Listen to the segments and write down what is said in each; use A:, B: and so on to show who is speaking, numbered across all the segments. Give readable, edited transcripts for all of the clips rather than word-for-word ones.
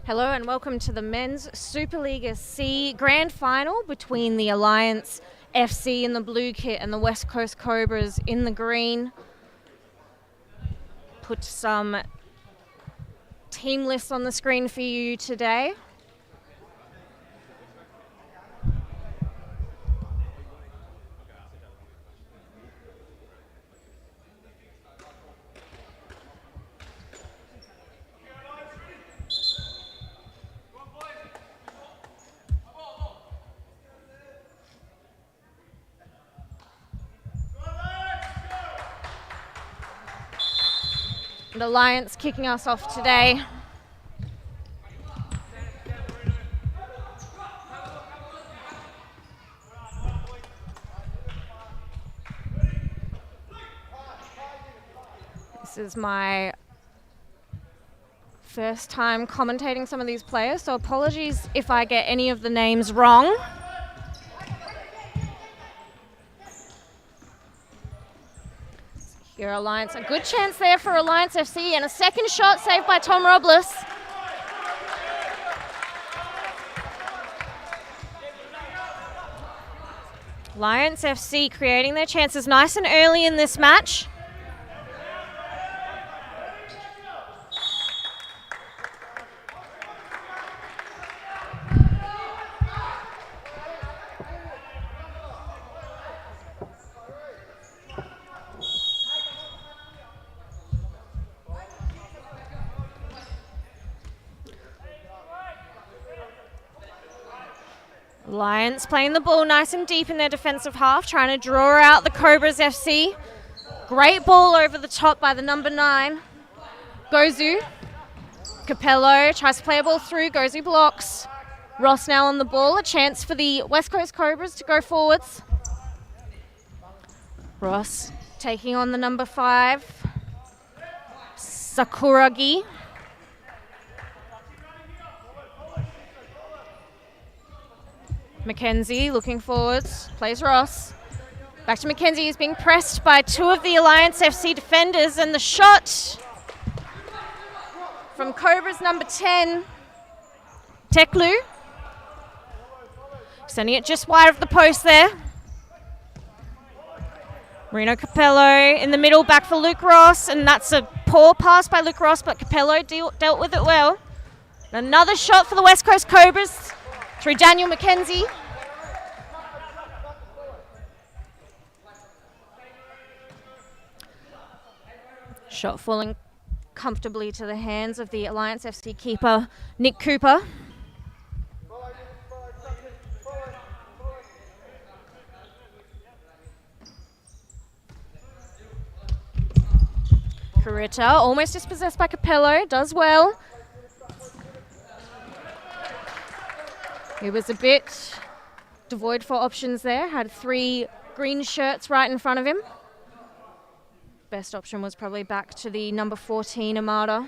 A: Hello and welcome to the Men's Supa-Liga C Grand Final between the Alliance FC in the blue kit and the West Coast Cobras in the green. Put some team lists on the screen for you today. And Alliance kicking us off today. This is my first time commentating some of these players, so apologies if I get any of the names wrong. Here, Alliance, a good chance there for Alliance FC, and a second shot saved by Tom Robles. Alliance FC creating their chances nice and early in this match. Alliance playing the ball nice and deep in their defensive half, trying to draw out the Cobras FC. Great ball over the top by the number 9, Gozu. Capello tries to play a ball through, Gozu blocks. Ross now on the ball, a chance for the West Coast Cobras to go forwards. Ross taking on the number 5, Sakuragi. Mackenzie looking forwards, plays Ross. Back to Mackenzie, who's being pressed by 2 of the Alliance FC defenders, and the shot from Cobras number 10, Teklu. Sending it just wide of the post there. Marino Capello in the middle, back for Luke Ross, and that's a poor pass by Luke Ross, but Capello dealt with it well. Another shot for the West Coast Cobras through Daniel Mackenzie. Shot falling comfortably to the hands of the Alliance FC keeper, Nick Cooper. Carita almost dispossessed by Capello, does well. He was a bit devoid for options there, had 3 green shirts right in front of him. Best option was probably back to the number 14, Amada.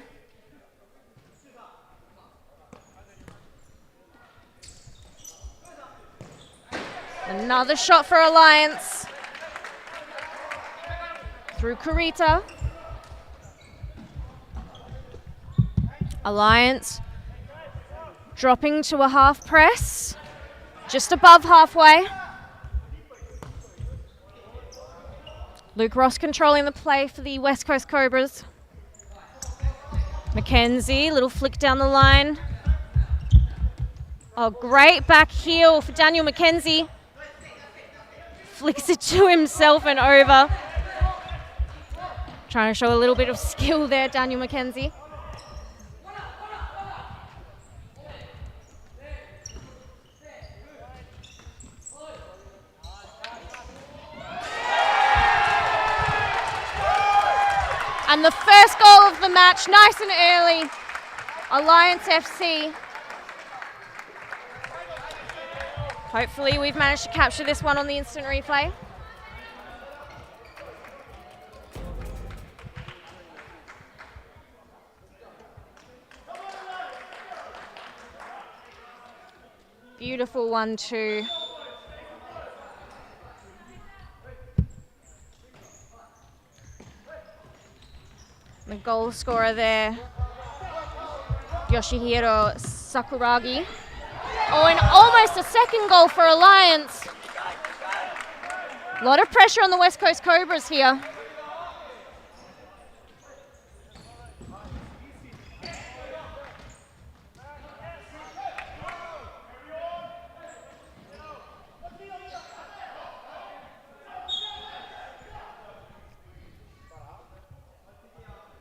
A: Another shot for Alliance. Through Carita. Alliance dropping to a half press, just above halfway. Luke Ross controlling the play for the West Coast Cobras. Mackenzie, little flick down the line. Oh, great back heel for Daniel Mackenzie. Flicks it to himself and over. Trying to show a little bit of skill there, Daniel Mackenzie. And the first goal of the match, nice and early, Alliance FC. Hopefully we've managed to capture this one on the instant replay. Beautiful 1-2. The goal scorer there, Yoshihiro Sakuragi. Oh, and almost a second goal for Alliance. A lot of pressure on the West Coast Cobras here.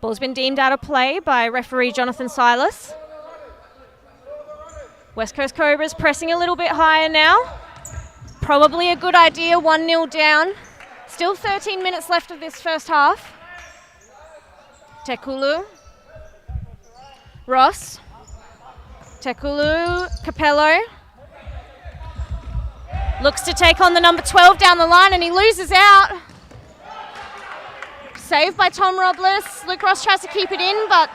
A: Ball's been deemed out of play by referee Jonathan Silas. West Coast Cobras pressing a little bit higher now. Probably a good idea, 1-0 down. Still 13 minutes left of this first half. Tekulu. Ross. Tekulu. Capello. Looks to take on the number 12 down the line and he loses out. Saved by Tom Robles. Luke Ross tries to keep it in, but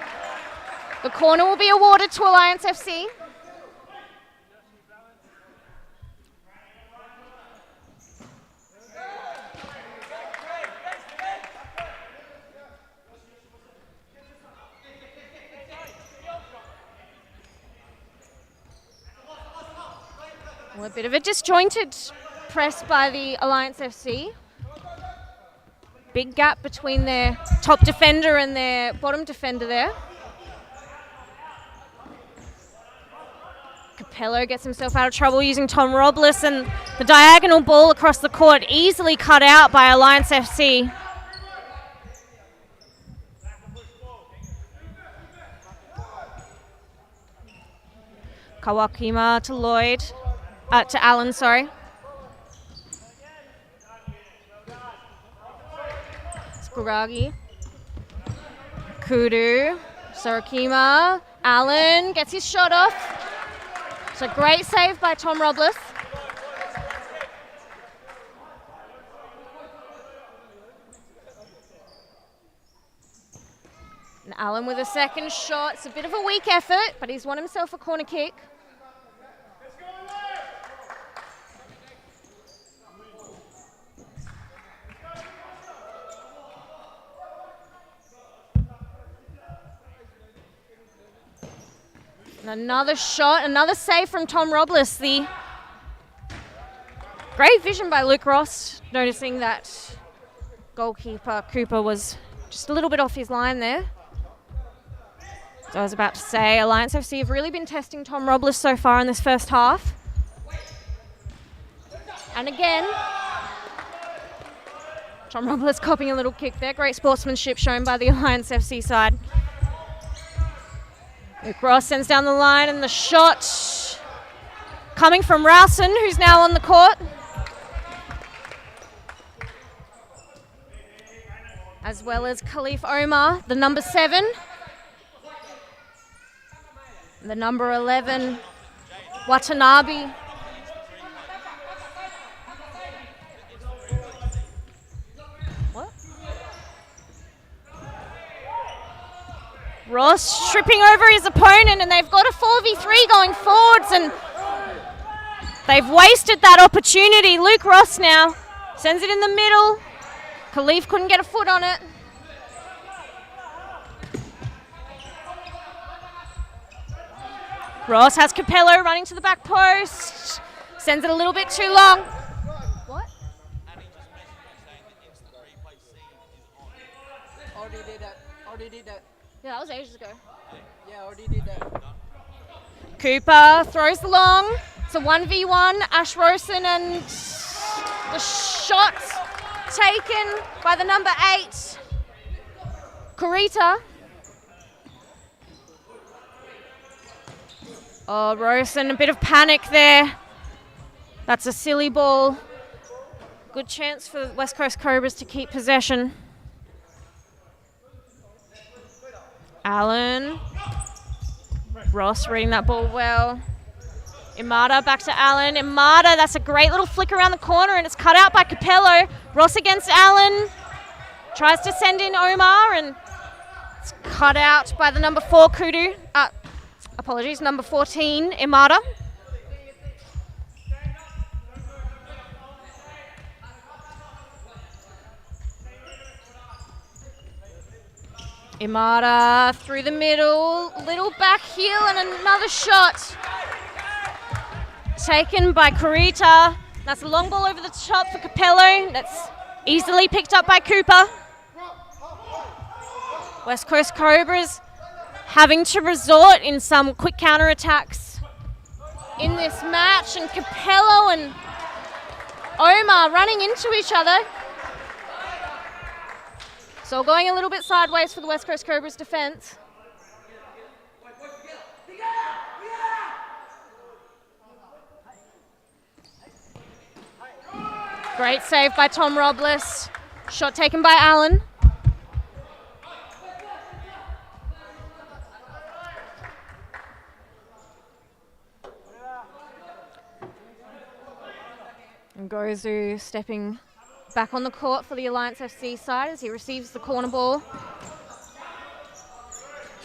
A: the corner will be awarded to Alliance FC. Well, a bit of a disjointed press by the Alliance FC. Big gap between their top defender and their bottom defender there. Capello gets himself out of trouble using Tom Robles, and the diagonal ball across the court easily cut out by Alliance FC. Kawakima to Lloyd, to Allen, sorry. Sakuragi, Kudu, Sorakima, Allen gets his shot off. So great save by Tom Robles. And Allen with a second shot. It's a bit of a weak effort, but he's won himself a corner kick. And another shot, another save from Tom Robles. The great vision by Luke Ross, noticing that goalkeeper Cooper was just a little bit off his line there. So I was about to say, Alliance FC have really been testing Tom Robles so far in this first half. And again, Tom Robles copying a little kick there. Great sportsmanship shown by the Alliance FC side. Luke Ross sends down the line, and the shot coming from Rowson, who's now on the court. As well as Khalif Omar, the number 7. The number 11, Watanabe. Ross tripping over his opponent, and they've got a 4v3 going forwards, and they've wasted that opportunity. Luke Ross now sends it in the middle. Khalif couldn't get a foot on it. Ross has Capello running to the back post. Sends it a little bit too long. What?
B: Already did that.
A: Yeah, that was ages ago.
B: Yeah, already did that.
A: Cooper throws the long. It's a 1v1. Ash Rosen, and the shot taken by the number 8, Kurita. Oh, Rosen, a bit of panic there. That's a silly ball. Good chance for the West Coast Cobras to keep possession. Allen. Ross reading that ball well. Imada back to Allen. Imada, that's a great little flick around the corner, and it's cut out by Capello. Ross against Allen. Tries to send in Omar, and it's cut out by the number 4, Kudu. Number 14, Imada. Imada through the middle, little back heel and another shot. Taken by Kurita. That's a long ball over the top for Capello. That's easily picked up by Cooper. West Coast Cobras having to resort in some quick counter-attacks in this match, and Capello and Omar running into each other. So going a little bit sideways for the West Coast Cobras defense. Great save by Tom Robles. Shot taken by Allen. And Gozu stepping back on the court for the Alliance FC side as he receives the corner ball.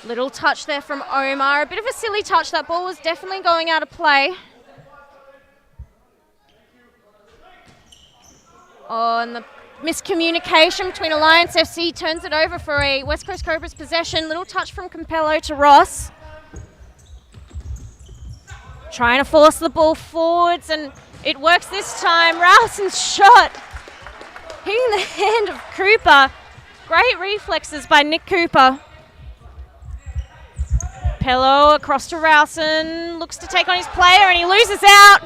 A: Little touch there from Omar. A bit of a silly touch. That ball was definitely going out of play. Oh, and the miscommunication between Alliance FC turns it over for a West Coast Cobras possession. Little touch from Campello to Ross. Trying to force the ball forwards, and it works this time. Rowson's shot hitting the hand of Cooper. Great reflexes by Nick Cooper. Pello across to Rowson. Looks to take on his player, and he loses out.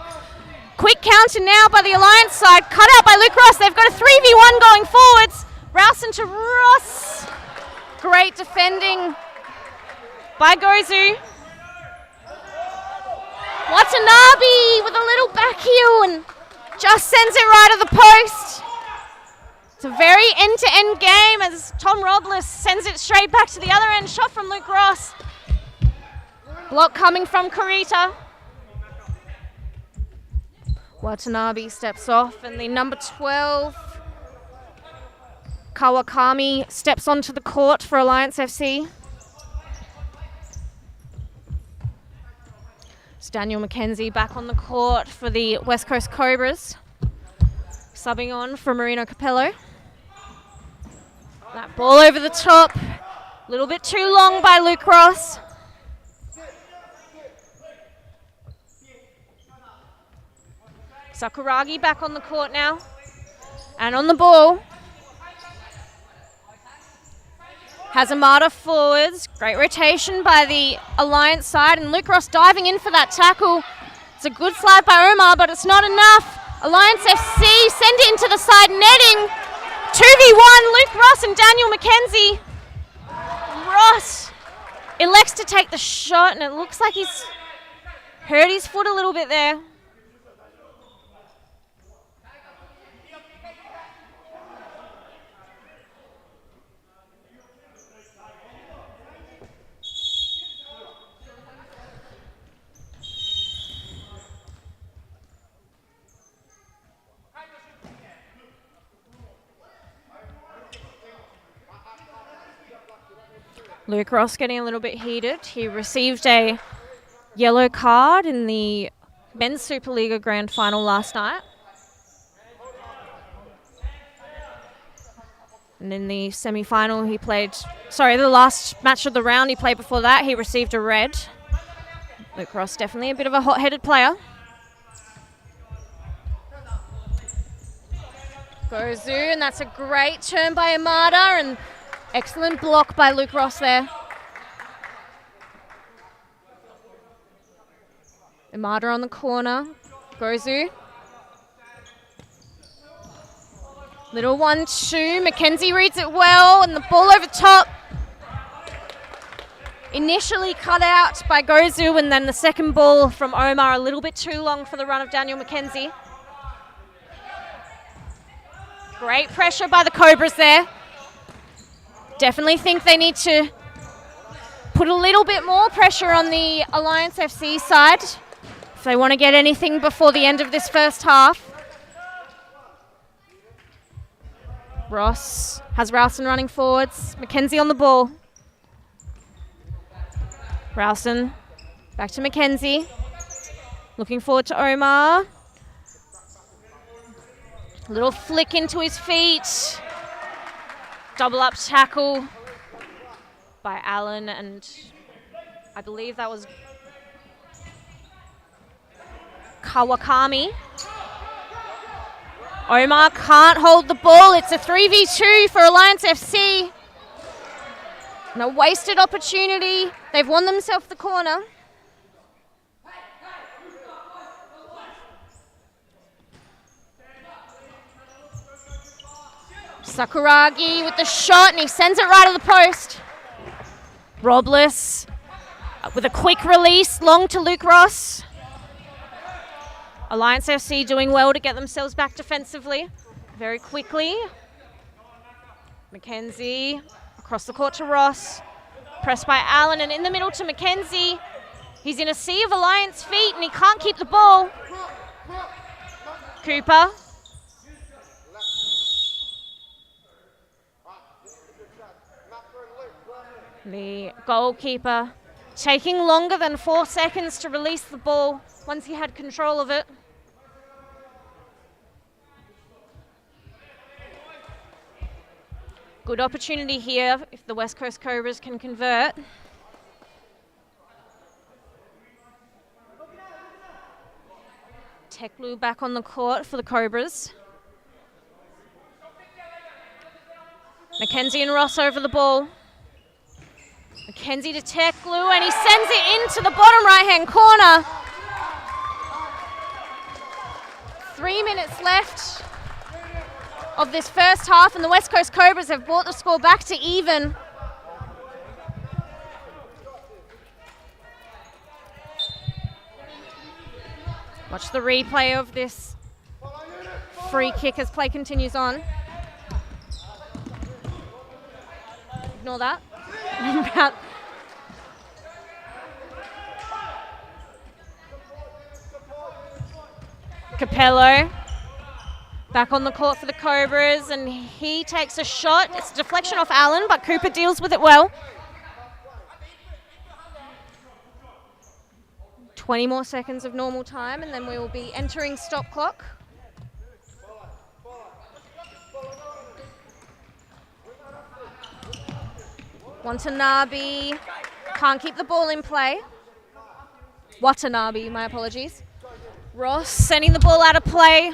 A: Quick counter now by the Alliance side. Cut out by Luke Ross. They've got a 3v1 going forwards. Rowson to Ross. Great defending by Gozu. Watanabe with a little back heel and just sends it right at the post. It's a very end-to-end game as Tom Robles sends it straight back to the other end. Shot from Luke Ross. Block coming from Kurita. Watanabe steps off, and the number 12, Kawakami, steps onto the court for Alliance FC. It's Daniel McKenzie back on the court for the West Coast Cobras, subbing on for Marino Capello. That ball over the top, a little bit too long by Luke Ross. Sakuragi back on the court now, and on the ball. Hazamada forwards, great rotation by the Alliance side, and Luke Ross diving in for that tackle. It's a good slide by Omar, but it's not enough. Alliance FC send it into the side netting. 2v1, Luke Ross and Daniel McKenzie. Ross elects to take the shot, and it looks like he's hurt his foot a little bit there. Luke Ross getting a little bit heated. He received a yellow card in the Men's Supa-Liga Grand Final last night. And in the semi-final he played, the last match of the round he played before that, he received a red. Luke Ross definitely a bit of a hot-headed player. Gozu, and that's a great turn by Amada, and excellent block by Luke Ross there. Imada on the corner. Gozu. Little 1-2. McKenzie reads it well, and the ball over top. Initially cut out by Gozu, and then the second ball from Omar a little bit too long for the run of Daniel McKenzie. Great pressure by the Cobras there. Definitely think they need to put a little bit more pressure on the Alliance FC side if they want to get anything before the end of this first half. Ross has Rowson running forwards. McKenzie on the ball. Rowson back to McKenzie. Looking forward to Omar. Little flick into his feet. Double up tackle by Allen, and I believe that was Kawakami. Omar can't hold the ball. It's a 3v2 for Alliance FC. And a wasted opportunity. They've won themselves the corner. Sakuragi with the shot, and he sends it right to the post. Robles with a quick release, long to Luke Ross. Alliance FC doing well to get themselves back defensively very quickly. Mackenzie across the court to Ross. Pressed by Allen, and in the middle to Mackenzie. He's in a sea of Alliance feet, and he can't keep the ball. Cooper. The goalkeeper taking longer than 4 seconds to release the ball once he had control of it. Good opportunity here if the West Coast Cobras can convert. Teklu back on the court for the Cobras. Mackenzie and Ross over the ball. Mackenzie to Teklu, and he sends it into the bottom right-hand corner. 3 minutes left of this first half, and the West Coast Cobras have brought the score back to even. Watch the replay of this free kick as play continues on. Ignore that. Capello back on the court for the Cobras, and he takes a shot. It's a deflection off Allen, but Cooper deals with it well. 20 more seconds of normal time, and then we will be entering stop clock. Watanabe can't keep the ball in play. Watanabe, my apologies. Ross sending the ball out of play.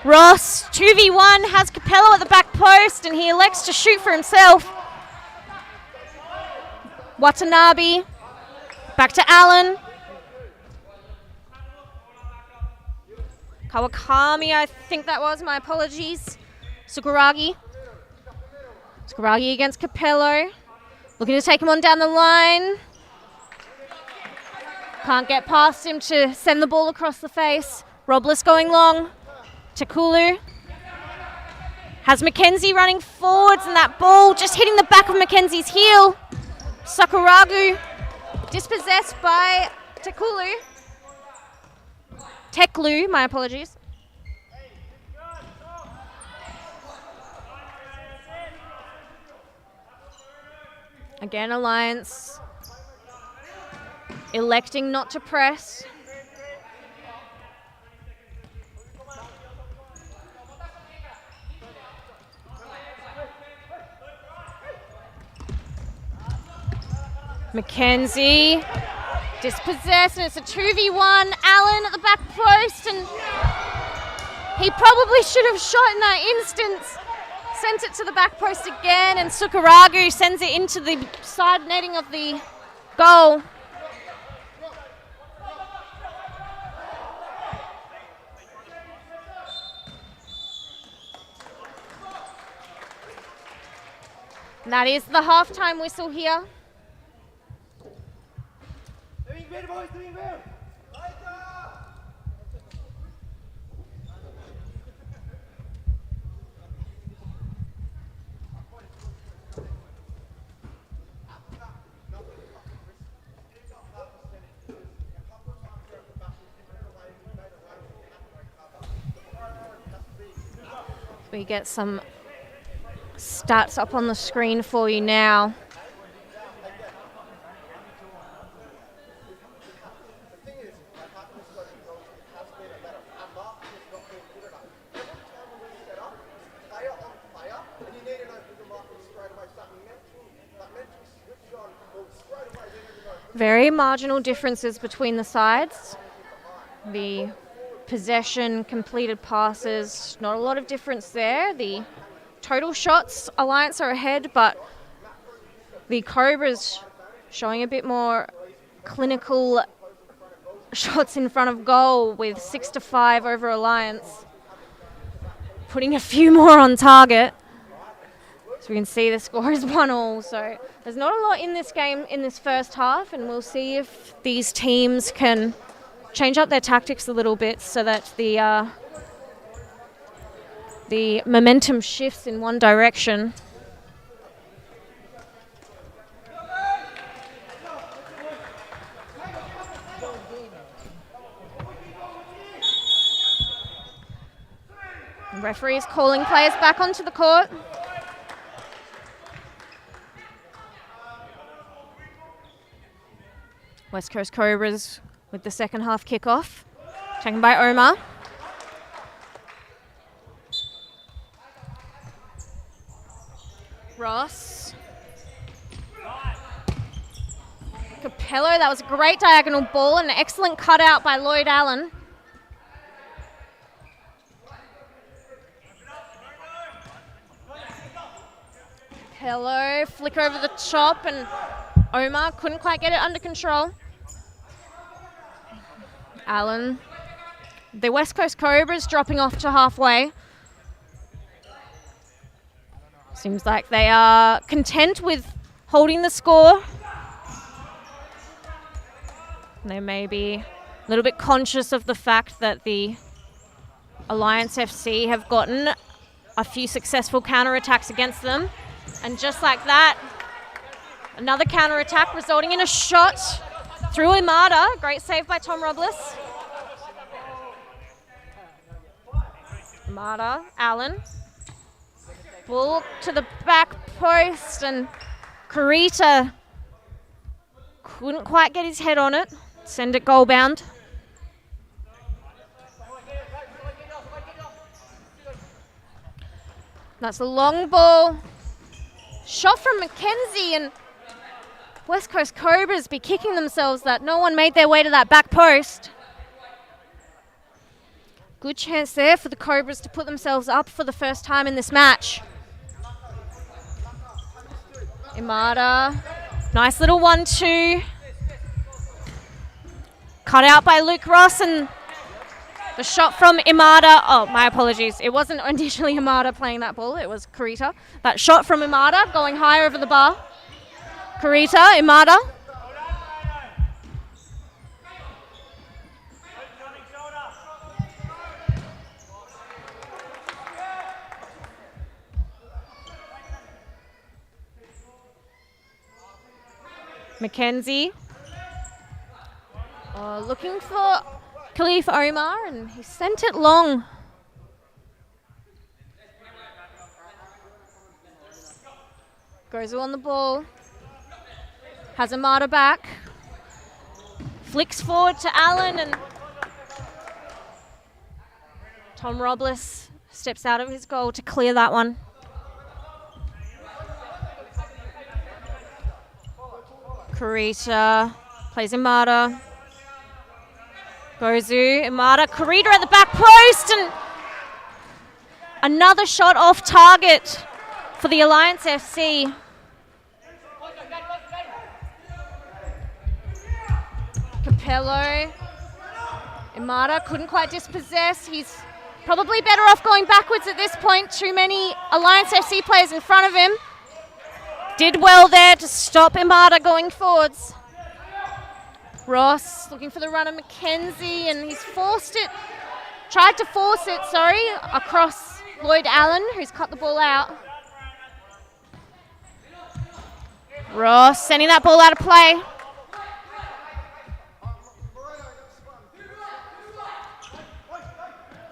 A: Ross, 2v1, has Capello at the back post, and he elects to shoot for himself. Watanabe, back to Allen. Kawakami, I think that was, my apologies. Sakuragi. Sakuragi against Capello. Looking to take him on down the line. Can't get past him to send the ball across the face. Robles going long. Takulu has Mackenzie running forwards, and that ball just hitting the back of Mackenzie's heel. Sakuragu dispossessed by Teklu, my apologies. Again, Alliance electing not to press. Mackenzie dispossessed, and it's a 2v1. Allen at the back post, and he probably should have shot in that instance. Sent it to the back post again, and Sukaragu sends it into the side netting of the goal. And that is the halftime whistle here. We get some stats up on the screen for you now. very marginal differences between the sides. The possession, completed passes, not a lot of difference there. The total shots, Alliance are ahead, but the Cobras showing a bit more clinical shots in front of goal with 6-5 over Alliance. Putting a few more on target. So we can see the score is 1-1. So there's not a lot in this game in this first half, and we'll see if these teams can change up their tactics a little bit so that the momentum shifts in one direction. The referee is calling players back onto the court. West Coast Cobras with the second half kickoff, taken by Omar. Ross. Capello, that was a great diagonal ball and an excellent cutout by Lloyd Allen. Capello, flick over the top, and Omar couldn't quite get it under control. Allen. The West Coast Cobras dropping off to halfway. Seems like they are content with holding the score. They may be a little bit conscious of the fact that the Alliance FC have gotten a few successful counterattacks against them. And just like that, another counterattack resulting in a shot through Imada. Great save by Tom Robles. Imada, Allen. Ball to the back post, and Kurita couldn't quite get his head on it. Send it goal bound. That's a long ball. Shot from Mackenzie, and West Coast Cobras be kicking themselves that no one made their way to that back post. Good chance there for the Cobras to put themselves up for the first time in this match. Imada, nice little 1-2. Cut out by Luke Ross, and the shot from Imada. Oh, my apologies. It wasn't initially Imada playing that ball. It was Kurita. That shot from Imada going high over the bar. Kurita, Imada. Mackenzie. Looking for Khalif Omar, and he sent it long. Goes on the ball. Has Amada back. Flicks forward to Allen, and Tom Robles steps out of his goal to clear that one. Kurita plays Imada. Gozu, Imada, Kurita at the back post, and another shot off target for the Alliance FC. Capello, Imada couldn't quite dispossess. He's probably better off going backwards at this point. Too many Alliance FC players in front of him. Did well there to stop Imada going forwards. Ross looking for the runner, Mackenzie, and he's tried to force it, across Lloyd Allen, who's cut the ball out. Ross sending that ball out of play.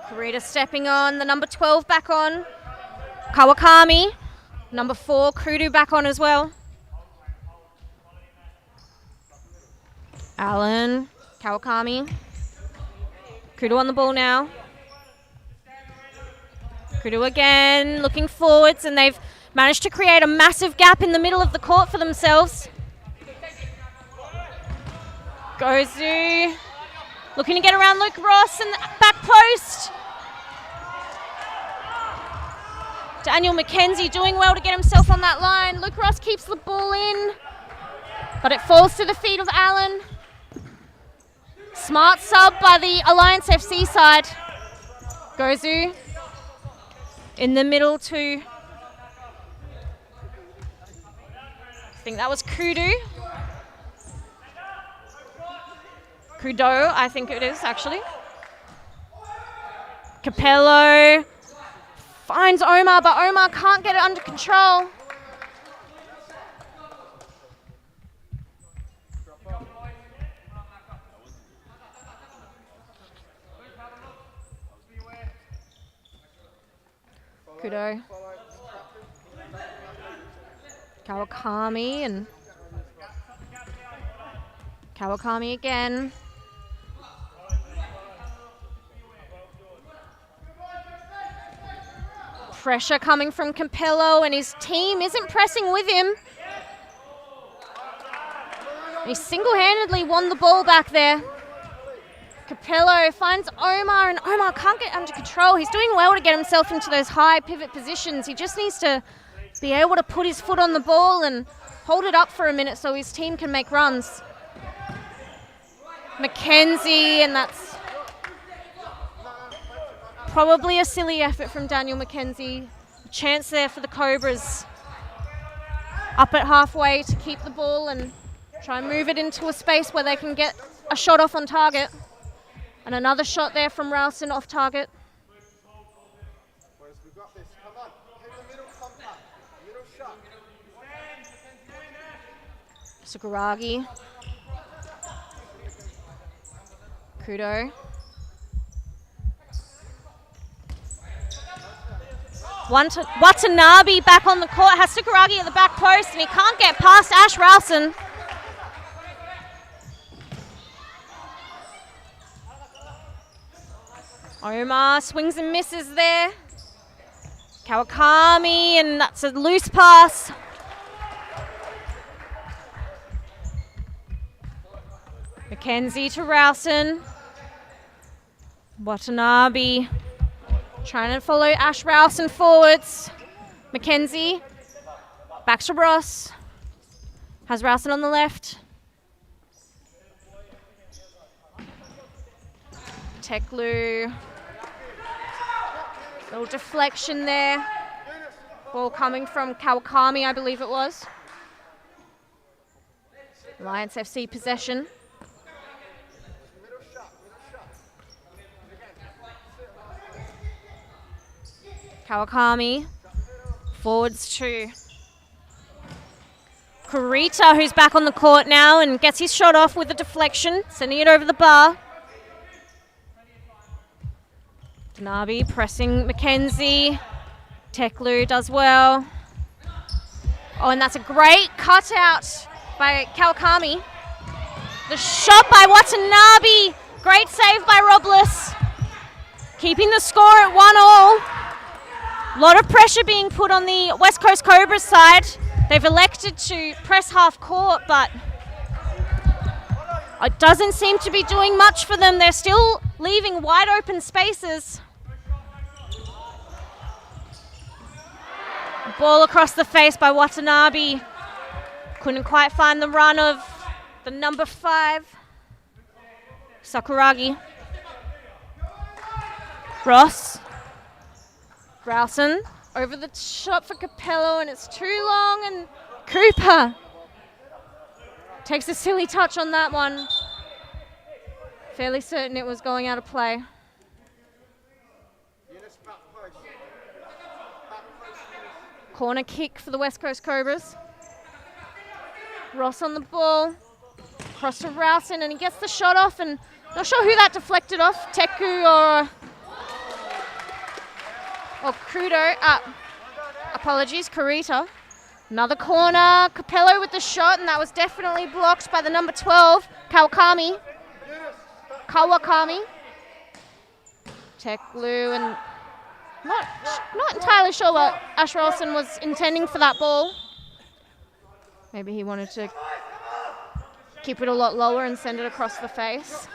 A: Kurita stepping on, the number 12 back on. Kawakami, number 4, Kudu back on as well. Allen, Kawakami. Kudu on the ball now. Kudu again, looking forwards, and they've managed to create a massive gap in the middle of the court for themselves. Gozu looking to get around Luke Ross in the back post. Daniel McKenzie doing well to get himself on that line. Luke Ross keeps the ball in, but it falls to the feet of Allen. Smart sub by the Alliance FC side. Gozu in the middle to, I think that was Kudo, I think it is actually. Capello finds Omar, but Omar can't get it under control. Kudo. Kawakami and Kawakami again. Pressure coming from Campello, and his team isn't pressing with him. He single-handedly won the ball back there. Capello finds Omar, and Omar can't get under control. He's doing well to get himself into those high pivot positions. He just needs to be able to put his foot on the ball and hold it up for a minute so his team can make runs. McKenzie, and that's probably a silly effort from Daniel McKenzie. A chance there for the Cobras. Up at halfway to keep the ball and try and move it into a space where they can get a shot off on target. And another shot there from Ralston off target. Sakuragi. Kudo. Watanabe back on the court, has Sakuragi at the back post, and he can't get past Ash Ralston. Omar swings and misses there. Kawakami, and that's a loose pass. McKenzie to Ralston. Watanabe trying to follow Ash Ralston forwards. McKenzie back to Ross. Has Ralston on the left. Teklu. Little deflection there. Ball coming from Kawakami, I believe it was. Alliance FC possession. Kawakami forwards to Kurita, who's back on the court now and gets his shot off with a deflection, sending it over the bar. Tanabe pressing McKenzie. Teklu does well. Oh, and that's a great cutout by Kawakami. The shot by Watanabe. Great save by Robles. Keeping the score at 1-1. A lot of pressure being put on the West Coast Cobras side. They've elected to press half court, but it doesn't seem to be doing much for them. They're still leaving wide open spaces. Ball across the face by Watanabe. Couldn't quite find the run of the number 5, Sakuragi. Ross. Ralston over the shot for Capello, and it's too long, and Cooper takes a silly touch on that one. Fairly certain it was going out of play. Corner kick for the West Coast Cobras. Ross on the ball. Cross to Ralston, and he gets the shot off, and not sure who that deflected off, Teku or Kudo. Apologies, Kurita. Another corner, Capello with the shot, and that was definitely blocked by the number 12, Kawakami. Teklu, and not entirely sure what Ash Ralston was intending for that ball. Maybe he wanted to keep it a lot lower and send it across the face.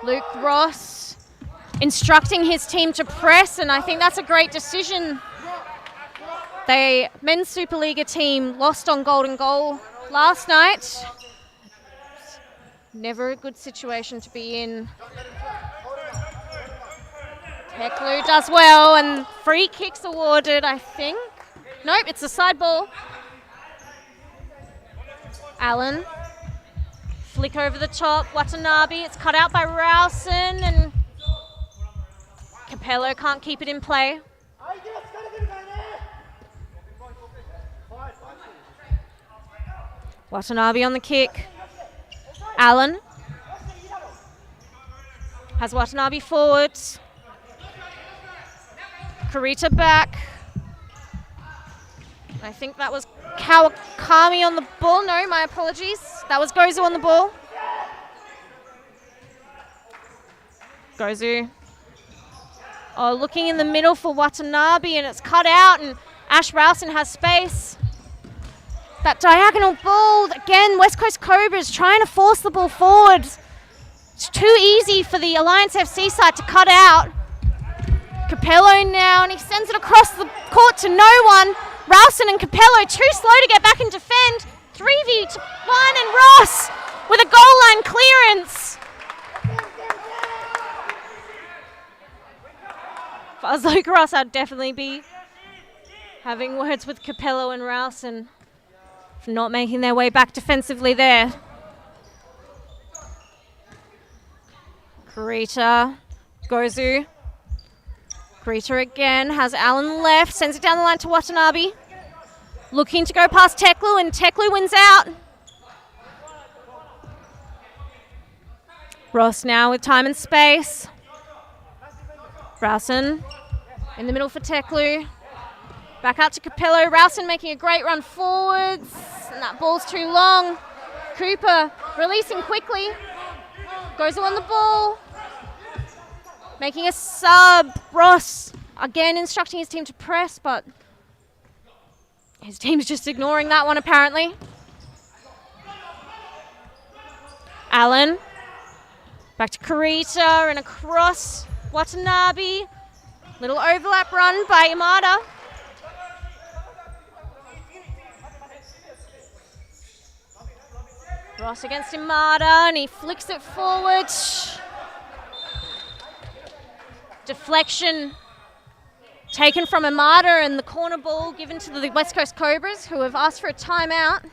A: Luke Ross instructing his team to press, and I think that's a great decision. The men's Supa-Liga team lost on golden goal last night. Never a good situation to be in. Teklu does well, and free kicks awarded, I think. Nope, it's a side ball. Allen. Flick over the top, Watanabe. It's cut out by Rowson, and Capello can't keep it in play. Watanabe on the kick. Allen has Watanabe forwards. Kurita back. I think that was Kawakami on the ball. No, my apologies. That was Gozu on the ball. Gozu. Oh, looking in the middle for Watanabe, and it's cut out, and Ash Rowson has space. That diagonal ball, again, West Coast Cobras trying to force the ball forward. It's too easy for the Alliance FC side to cut out. Capello now, and he sends it across the court to no one. Rowson and Capello too slow to get back and defend. 3v1, and Ross with a goal line clearance. If I was like Ross, I'd definitely be having words with Capello and Rowson for not making their way back defensively there. Kurita, Gozu. Kurita again, has Allen left, sends it down the line to Watanabe. Looking to go past Teklu, and Teklu wins out. Ross now with time and space. Rowson in the middle for Teklu. Back out to Capello. Rowson making a great run forwards, and that ball's too long. Cooper releasing quickly. Goes on the ball. Making a sub. Ross again instructing his team to press, but his team's just ignoring that one apparently. Allen. Back to Kurita and across Watanabe. Little overlap run by Imada. Ross against Imada, and he flicks it forward. Deflection taken from Imada, and the corner ball given to the West Coast Cobras, who have asked for a timeout.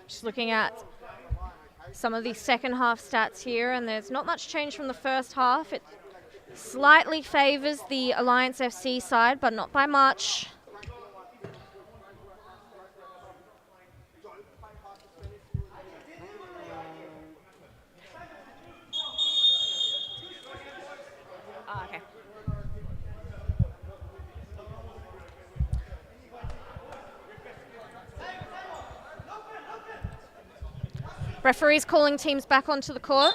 A: Just looking at some of the second half stats here, and there's not much change from the first half. It slightly favours the Alliance FC side, but not by much. Okay. Referees calling teams back onto the court.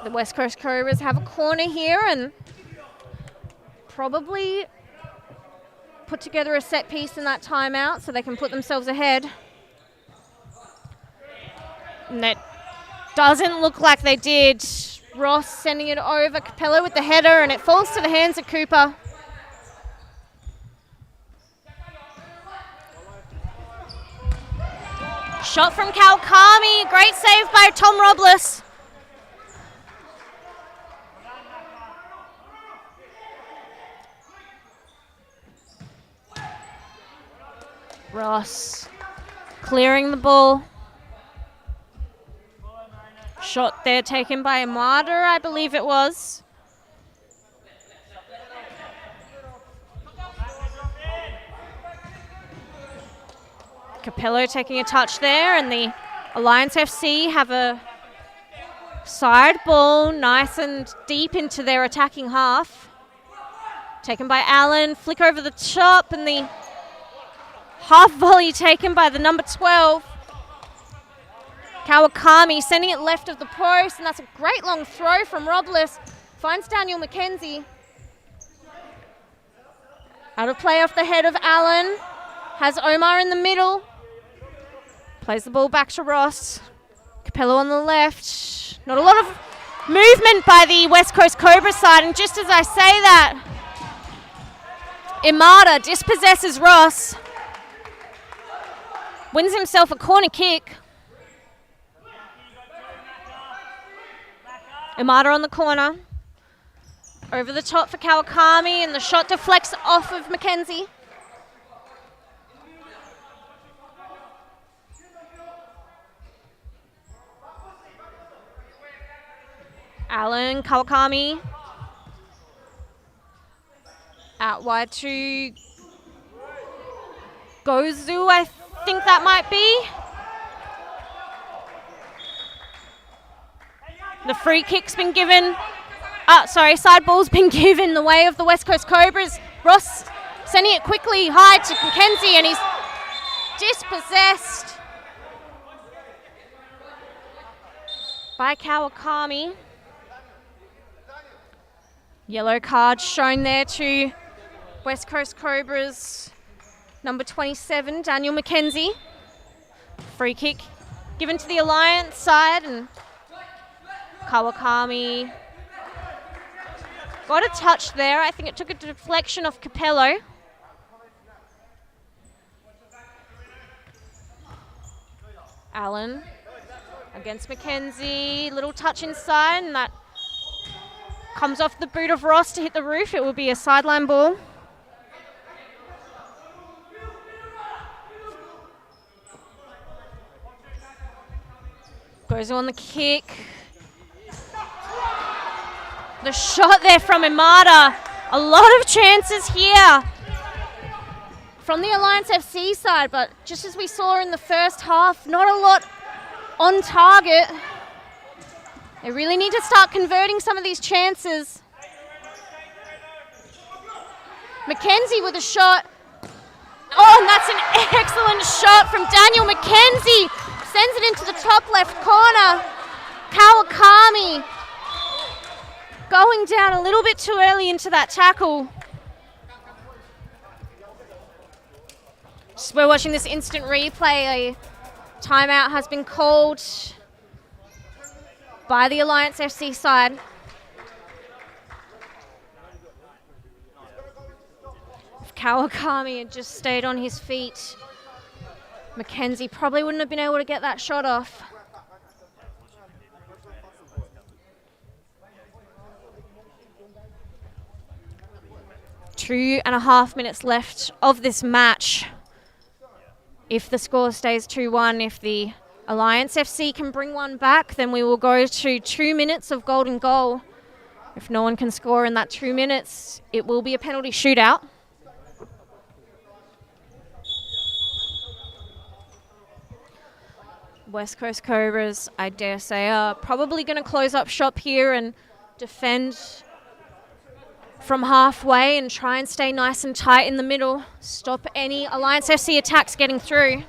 A: The West Coast Cobras have a corner here and probably put together a set piece in that timeout so they can put themselves ahead. And that doesn't look like they did. Ross sending it over. Capello with the header, and it falls to the hands of Cooper. Shot from Kawakami. Great save by Tom Robles. Ross clearing the ball. Shot there taken by Imada, I believe it was. Capello taking a touch there, and the Alliance FC have a side ball nice and deep into their attacking half. Taken by Allen, flick over the top, and the half volley taken by the number 12. Kawakami sending it left of the post, and that's a great long throw from Robles. Finds Daniel McKenzie. Out of play off the head of Allen. Has Omar in the middle. Plays the ball back to Ross. Capello on the left. Not a lot of movement by the West Coast Cobra side, and just as I say that, Imada dispossesses Ross. Wins himself a corner kick. Imada on the corner. Over the top for Kawakami, and the shot deflects off of McKenzie. Allen, Kawakami. Out wide to Gozu, I think that might be. The free kick's been given. Side ball's been given the way of the West Coast Cobras. Ross sending it quickly high to McKenzie, and he's dispossessed by Kawakami. Yellow card shown there to West Coast Cobras number 27, Daniel McKenzie. Free kick given to the Alliance side, and Kawakami got a touch there. I think it took a deflection off Capello. Allen against McKenzie. Little touch inside, and that comes off the boot of Ross to hit the roof. It will be a sideline ball. Goes on the kick. The shot there from Imada. A lot of chances here from the Alliance FC side, but just as we saw in the first half, not a lot on target. They really need to start converting some of these chances. McKenzie with a shot. Oh, and that's an excellent shot from Daniel McKenzie. Sends it into the top left corner. Kawakami going down a little bit too early into that tackle. Just we're watching this instant replay. A timeout has been called by the Alliance FC side. If Kawakami had just stayed on his feet, McKenzie probably wouldn't have been able to get that shot off. Two and a half minutes left of this match. If the score stays 2-1, if the Alliance FC can bring one back, then we will go to 2 minutes of golden goal. If no one can score in that 2 minutes, it will be a penalty shootout. West Coast Cobras, I dare say, are probably going to close up shop here and defend from halfway and try and stay nice and tight in the middle. Stop any Alliance FC attacks getting through.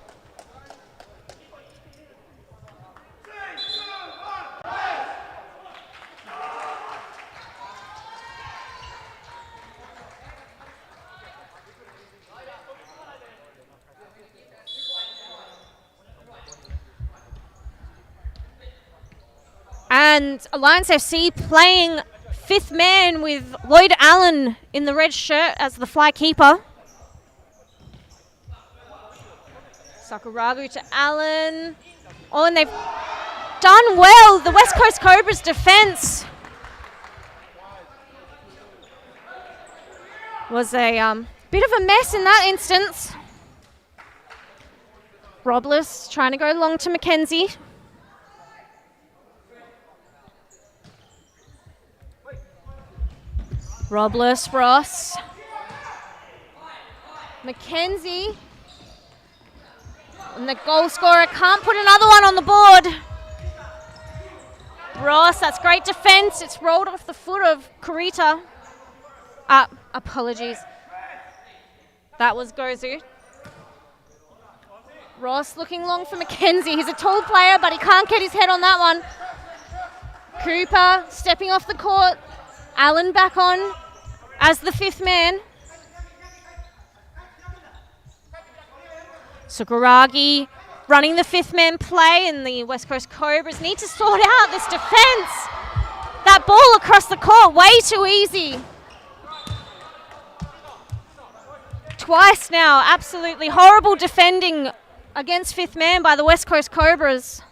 A: And Alliance FC playing fifth man with Lloyd Allen in the red shirt as the fly keeper. Sakuragu to Allen. Oh, and they've done well. The West Coast Cobras defense was a bit of a mess in that instance. Robles trying to go long to McKenzie. Robles, Ross. McKenzie. And the goal scorer can't put another one on the board. Ross, that's great defense. It's rolled off the foot of Kurita. Apologies. That was Gozu. Ross looking long for McKenzie. He's a tall player, but he can't get his head on that one. Cooper stepping off the court. Allen back on as the fifth man. Sakuragi running the fifth man play, and the West Coast Cobras need to sort out this defense. That ball across the court, way too easy. Twice now, absolutely horrible defending against fifth man by the West Coast Cobras.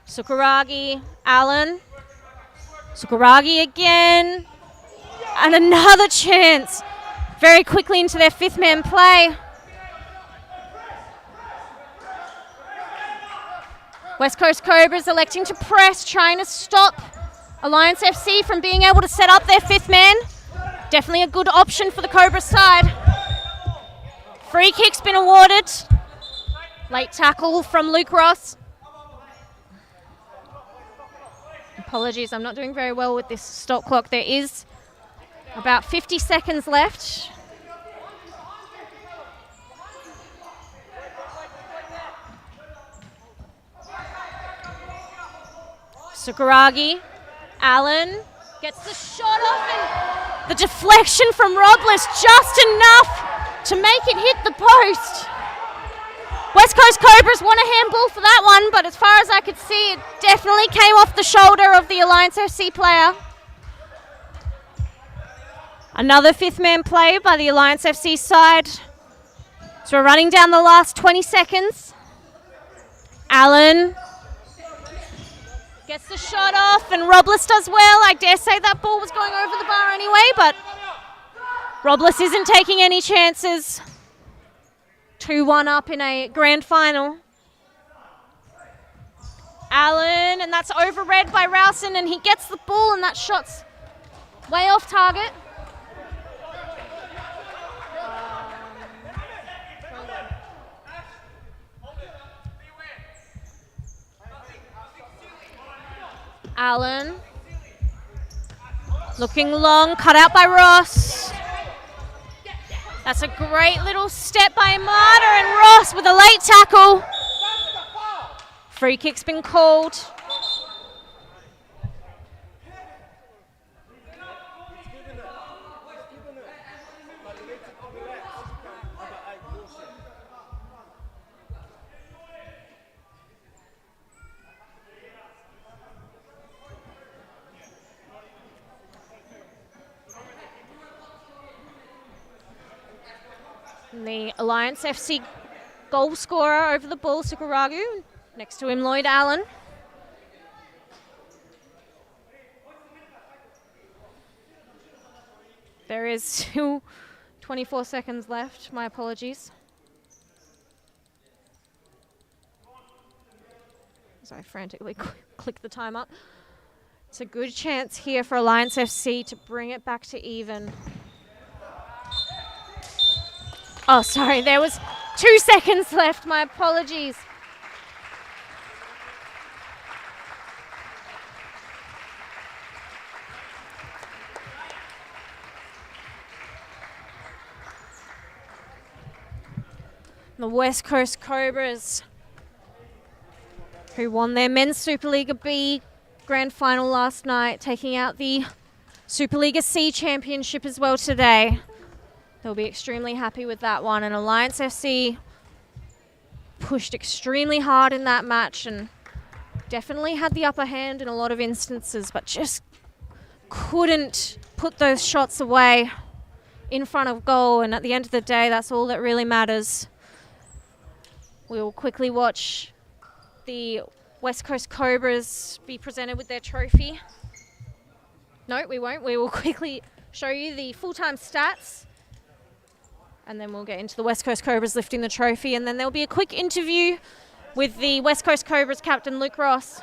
A: Sakuragi, Allen. Sakuragi again. And another chance. Very quickly into their fifth man play. West Coast Cobras electing to press, trying to stop Alliance FC from being able to set up their fifth man. Definitely a good option for the Cobras side. Free kick's been awarded. Late tackle from Luke Ross. Apologies, I'm not doing very well with this stop clock. There is about 50 seconds left. Sakuragi, Allen gets the shot off, and the deflection from Robles just enough to make it hit the post. West Coast Cobras want a handball for that one, but as far as I could see, it definitely came off the shoulder of the Alliance FC player. Another fifth man play by the Alliance FC side. So we're running down the last 20 seconds. Allen gets the shot off, and Robles does well. I dare say that ball was going over the bar anyway, but Robles isn't taking any chances. 2-1 up in a grand final. Allen, and that's overread by Rowson, and he gets the ball, and that shot's way off target. Allen, looking long, cut out by Ross. That's a great little step by Marta, and Ross with a late tackle. Free kick's been called. And the Alliance FC goal scorer over the ball, Sakuragi. Next to him, Lloyd Allen. There is still 24 seconds left. My apologies. So I frantically click the time up. It's a good chance here for Alliance FC to bring it back to even. Oh, sorry, there was 2 seconds left. My apologies. The West Coast Cobras, who won their Men's Supa-Liga B Grand Final last night, taking out the Supa-Liga C Championship as well today. They'll be extremely happy with that one. And Alliance FC pushed extremely hard in that match and definitely had the upper hand in a lot of instances, but just couldn't put those shots away in front of goal. And at the end of the day, that's all that really matters. We'll quickly watch the West Coast Cobras be presented with their trophy. No, we won't. We will quickly show you the full-time stats, and then we'll get into the West Coast Cobras lifting the trophy, and then there'll be a quick interview with the West Coast Cobras captain, Luke Ross.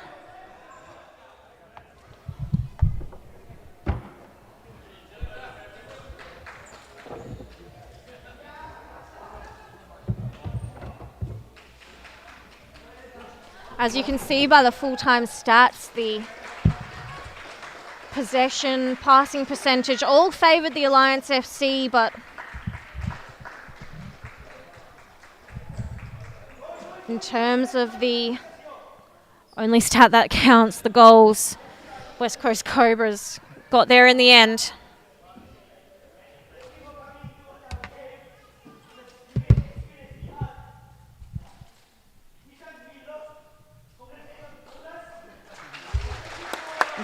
A: As you can see by the full-time stats, the possession, passing percentage all favoured the Alliance FC, but in terms of the only stat that counts, the goals, West Coast Cobras got there in the end.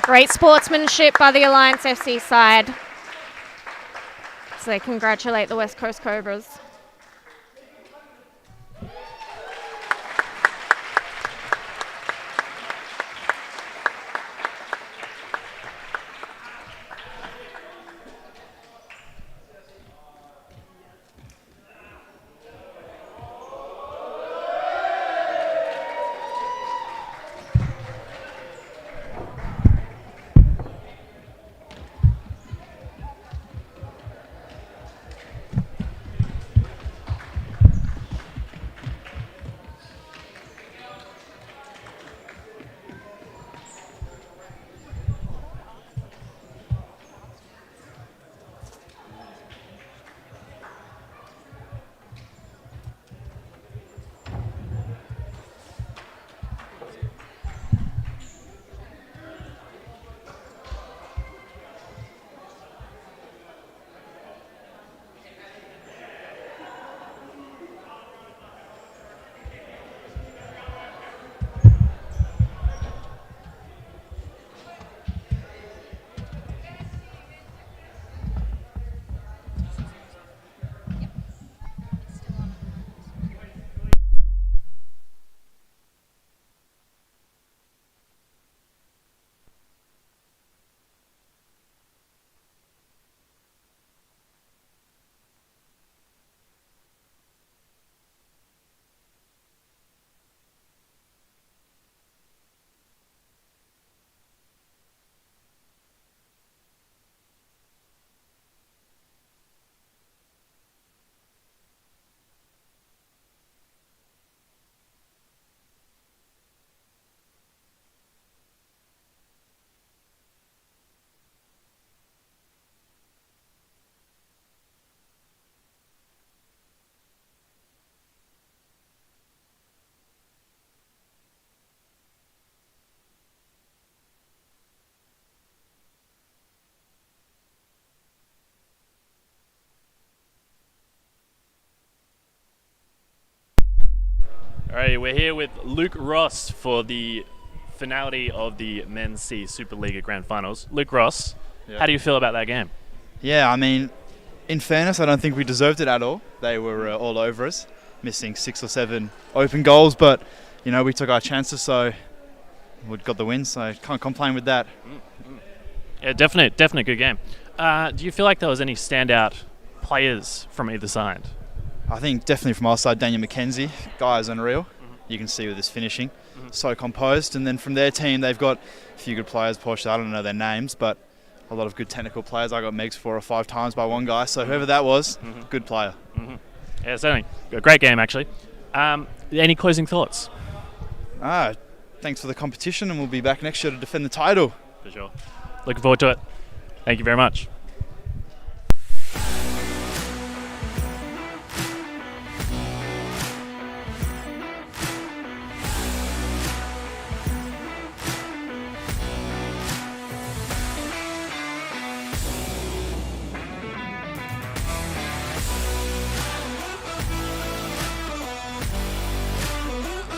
A: Great sportsmanship by the Alliance FC side. So they congratulate the West Coast Cobras.
C: Alright, we're here with Luke Ross for the finality of the Men's C Supa-Liga Grand Finals. Luke Ross, how do you feel about that game?
D: Yeah, I mean, in fairness, I don't think we deserved it at all. They were all over us, missing 6 or 7 open goals, but, you know, we took our chances, so we got the win, so can't complain with that.
C: Yeah, definitely good game. Do you feel like there was any standout players from either side?
D: I think definitely from our side, Daniel McKenzie, guy is unreal. You can see with his finishing, so composed. And then from their team, they've got a few good players. Porsche, I don't know their names, but a lot of good technical players. I got Megs 4 or 5 times by one guy, so whoever that was, good player.
C: Yeah, certainly. A great game, actually. Any closing thoughts?
D: Thanks for the competition, and we'll be back next year to defend the title.
C: For sure. Looking forward to it. Thank you very much.